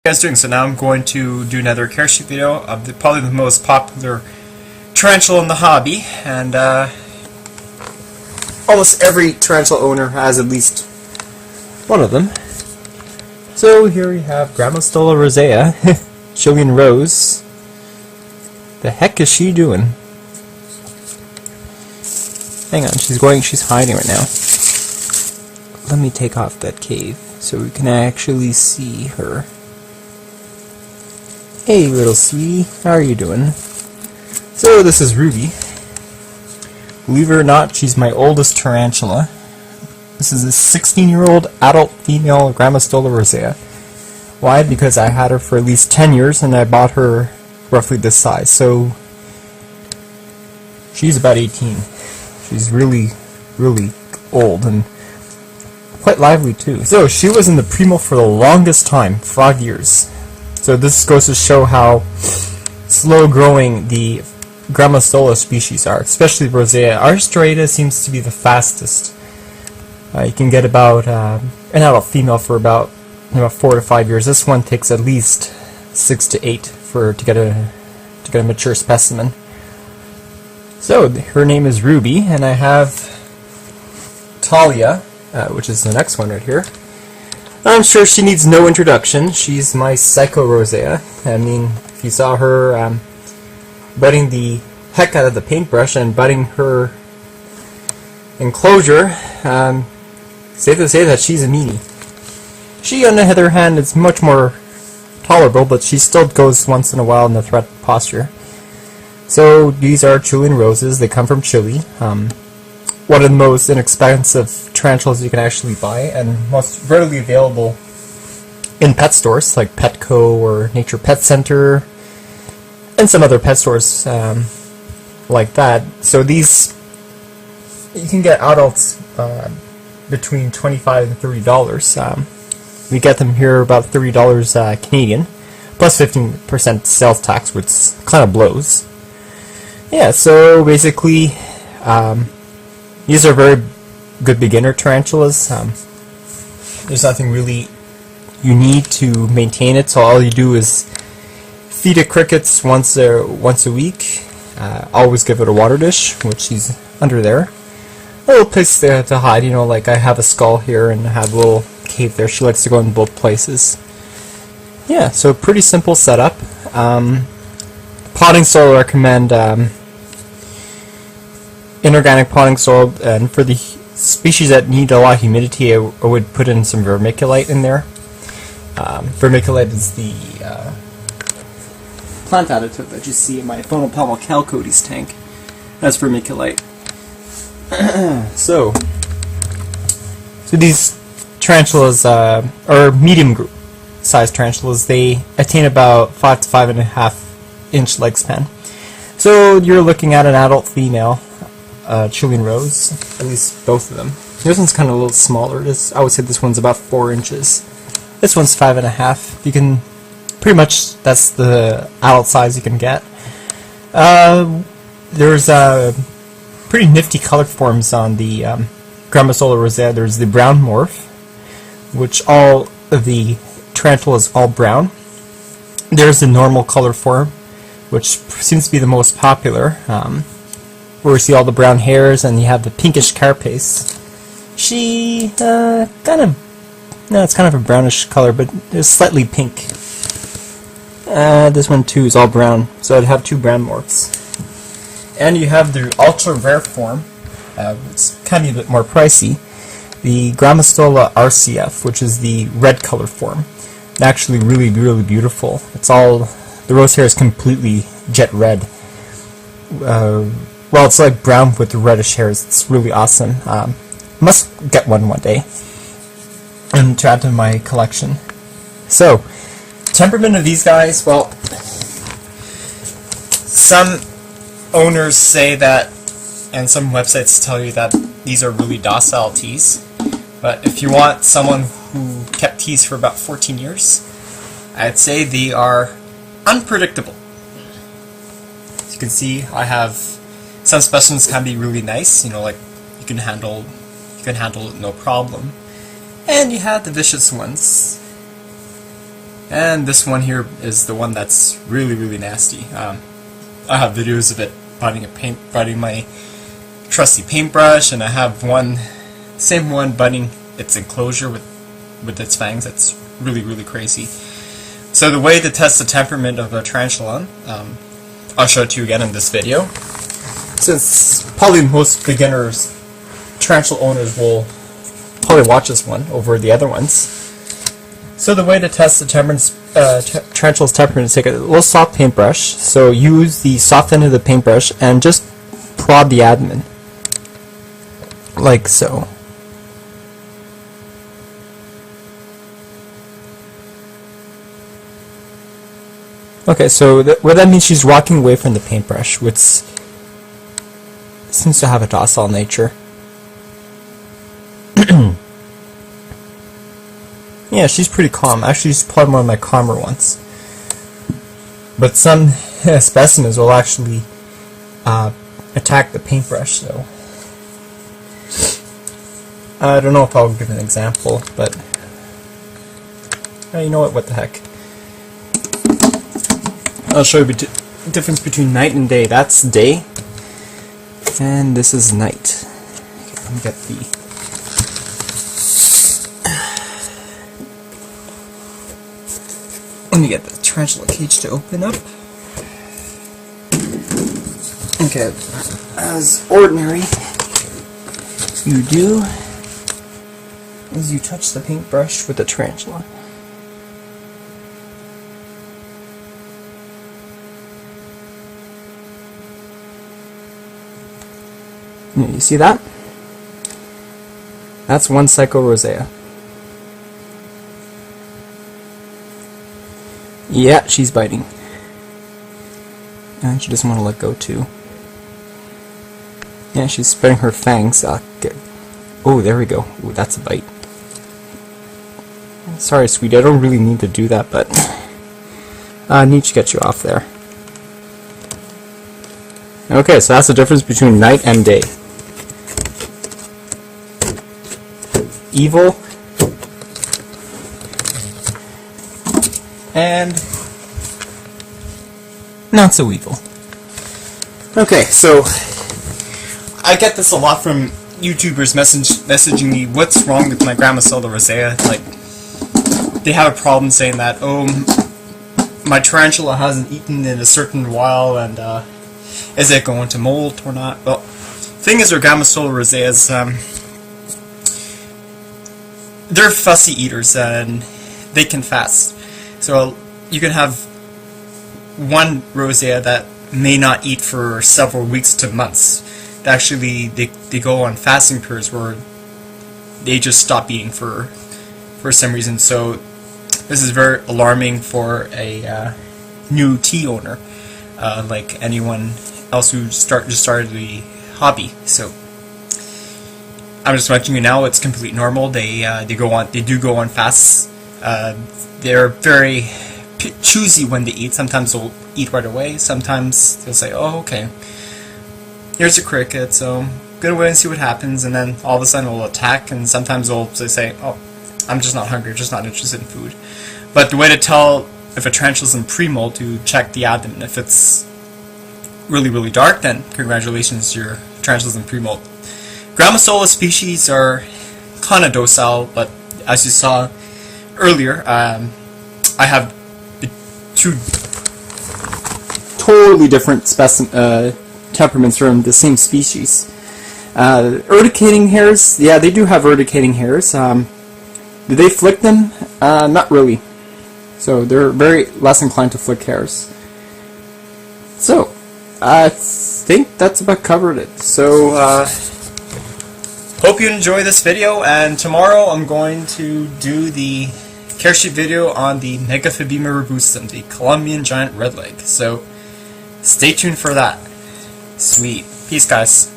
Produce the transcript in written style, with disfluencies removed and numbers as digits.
Guys doing? So now I'm going to do another Caresheet video of probably the most popular tarantula in the hobby, and almost every tarantula owner has at least one of them. So here we have Grammostola rosea, Chilean rose. The heck is she doing? Hang on, she's hiding right now. Let me take off that cave so we can actually see her. Hey little sweetie, how are you doing? So this is Ruby. Believe it or not, she's my oldest tarantula. This is a 16-year-old adult female Grammostola rosea. Why? Because I had her for at least 10 years and I bought her roughly this size. So she's about 18. She's really, really old and quite lively too. So she was in the primo for the longest time, 5 years. So this goes to show how slow growing the Grammostola species are, especially Rosea. Our striata seems to be the fastest. You can get about an adult female for about 4 to 5 years. This one takes at least 6 to 8 to get a mature specimen. So her name is Ruby, and I have Talia, which is the next one right here. I'm sure she needs no introduction. She's my Psycho Rosea. I mean, if you saw her butting the heck out of the paintbrush and butting her enclosure, safe to say that she's a meanie. She, on the other hand, is much more tolerable, but she still goes once in a while in the threat posture. So these are Chilean roses. They come from Chile. One of the most inexpensive tarantulas you can actually buy, and most readily available in pet stores like Petco or Nature Pet Center, and some other pet stores like that. So these, you can get adults between $25 and $30. We get them here about $30 Canadian, plus 15% sales tax, which kind of blows. Yeah, so basically, these are very good beginner tarantulas. There's nothing really you need to maintain it, so all you do is feed it crickets once a week. Always give it a water dish, which is under there. A little place there to hide, like I have a skull here and I have a little cave there. She likes to go in both places. Yeah, so pretty simple setup. Potting soil, I recommend inorganic potting soil, and for the species that need a lot of humidity, I would put in some vermiculite in there. Vermiculite is the plant additive that you see in my phonopalmal calcodes tank. That's vermiculite. so these tarantulas are medium sized tarantulas. They attain about 5 to 5.5 inch leg span. So you're looking at an adult female Chilean rose, at least both of them. This one's kind of a little smaller. I would say this one's about 4 inches. This one's 5.5. You can pretty much, that's the adult size you can get. There's pretty nifty color forms on the Grammostola rosea. There's the brown morph, which all of the tarantulas all brown. There's the normal color form, which seems to be the most popular, where we see all the brown hairs, and you have the pinkish carapace. She it's kind of a brownish color, but it's slightly pink. This one too is all brown, so I'd have 2 brown morphs. And you have the ultra rare form, it's kind of a bit more pricey, the Grammostola RCF, which is the red color form. It's actually really, really beautiful. The rose hair is completely jet red. Well, it's like brown with the reddish hairs. It's really awesome. Must get one day and to add to my collection. So, temperament of these guys, well, some owners say that, and some websites tell you that these are really docile teas. But if you want someone who kept teas for about 14 years, I'd say they are unpredictable. As you can see, I have some specimens can be really nice, like you can handle it no problem. And you have the vicious ones. And this one here is the one that's really, really nasty. I have videos of it biting my trusty paintbrush, and I have same one biting its enclosure with its fangs. That's really, really crazy. So the way to test the temperament of a tarantula, I'll show it to you again in this video. Since probably most beginners, tarantula owners will probably watch this one over the other ones. So the way to test the tarantula's temperament is take a little soft paintbrush. So use the soft end of the paintbrush and just prod the abdomen, like so. Okay, so what that means, she's walking away from the paintbrush, which seems to have a docile nature. Yeah, she's pretty calm. Actually, she's probably one of my calmer ones. But some specimens will actually attack the paintbrush, so I don't know if I'll give an example, but you know what the heck. I'll show you the difference between night and day. That's day, and this is night. Okay, let me get the tarantula cage to open up. Okay, as ordinary you do is you touch the paintbrush with the tarantula. You see that? That's one Psycho Rosea. Yeah, she's biting. And she doesn't want to let go too. Yeah, she's spreading her fangs. Oh, there we go. Ooh, that's a bite. Sorry, sweetie, I don't really need to do that, but I need to get you off there. Okay, so that's the difference between night and day. Evil and not so evil. Okay, so I get this a lot from YouTubers messaging me, what's wrong with my Grammostola rosea? Like, they have a problem saying that, oh, my tarantula hasn't eaten in a certain while, and is it going to molt or not? Well, the thing is, with Grammostola roseas, they're fussy eaters, and they can fast. So you can have one rosea that may not eat for several weeks to months. Actually, they go on fasting periods where they just stop eating for some reason. So this is very alarming for a new tea owner, like anyone else who just started the hobby. So I'm just letting you know it's completely normal. They do go on fasts. They're very choosy when they eat. Sometimes they'll eat right away. Sometimes they'll say, "Oh, okay, here's a cricket, so go away and see what happens." And then all of a sudden they'll attack. And sometimes they'll say, "Oh, I'm just not hungry. Just not interested in food." But the way to tell if a tarantula's in pre-molt, to check the abdomen. If it's really, really dark, then congratulations, your tarantula's in pre-molt. Grammostola species are kind of docile, but as you saw earlier, I have two totally different temperaments from the same species. Urticating hairs, yeah, they do have urticating hairs. Do they flick them? Not really. So they're very less inclined to flick hairs. So, I think that's about covered it. So, hope you enjoy this video, and tomorrow I'm going to do the Caresheet video on the Megaphobema robustum, the Colombian giant redleg. So, stay tuned for that. Sweet. Peace, guys.